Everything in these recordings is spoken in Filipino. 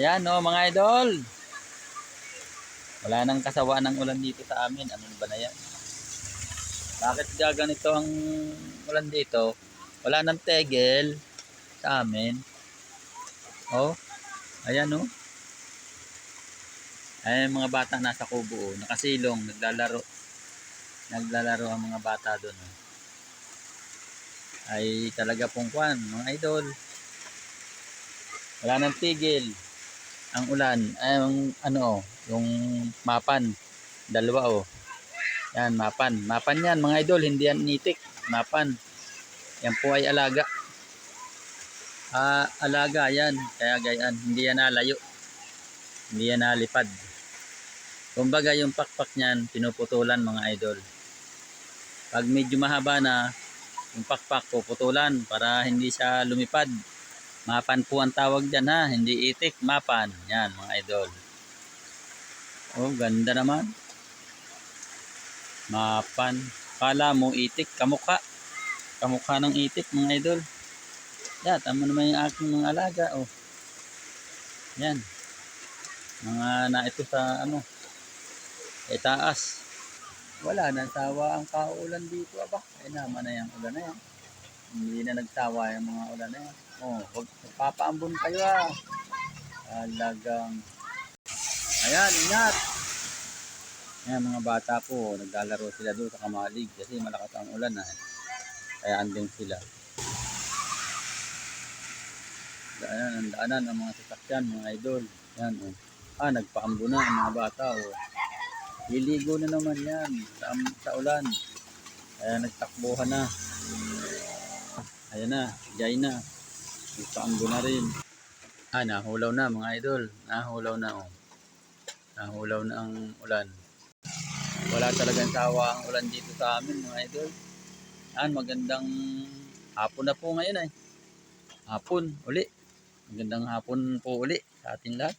Ayan o mga idol. Wala nang kasawaan ng ulan dito sa amin. Ano ba na yan? Bakit gaganito ang ulan dito? Wala nang tegel sa amin. Oh, ayan o. Ayan mga bata nasa kubo o. Nakasilong, naglalaro. Naglalaro ang mga bata doon. Oh. Ay talaga pong kwan, mga idol. Wala nang tigil. Ang ulan, ay ano, yung mapan. Dalawa oh. Yan, mapan. Mapan yan mga idol, hindi yan nitik. Mapan. Yan po ay alaga. Alaga yan. Kaya gayan, hindi yan nalayo. Hindi yan nalipad. Kumbaga yung pakpak niyan, pinuputulan mga idol. Pag medyo mahaba na, yung pakpak puputulan para hindi siya lumipad. Mapan po ang tawag dyan ha, hindi itik, mapan. Yan mga idol. Oh, ganda naman. Mapan. Kala mo itik, kamukha. Kamukha ng itik mga idol. Yan, tama naman yung aking mga alaga. Oh. Yan. Mga na ito sa ano. Taas. Wala nang sawa ang kaulan dito. Aba, ay naman na yung ulan na yan. Hindi na nagsawa yung mga ulan na yan. Oh, huwag papaambon kayo ah. Talagang. Ayan, ingat. Ayan mga bata po, naglalaro sila doon sa kamalig kasi malakas ang ulan na. Kaya andun sila. Ayan, ang daanan ng mga sasakyan, mga idol. Yan, oh. Nagpaambo na ang mga bata, oh. Liligo na naman yan sa ulan. Kaya nagtakbuhan na. Ayan na, jay na. Nagpaambo na rin. Nahulaw na mga idol. Nahulaw na, oh. Nahulaw na ang ulan. Wala talagang sawa ang ulan dito sa amin, mga idol. Magandang hapon na po ngayon eh. Hapon, uli. Magandang hapon po uli sa ating lahat.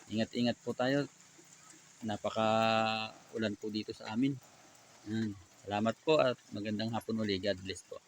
Ingat-ingat po tayo. Napaka ulan po dito sa amin. Salamat po at magandang hapon uli. God bless po.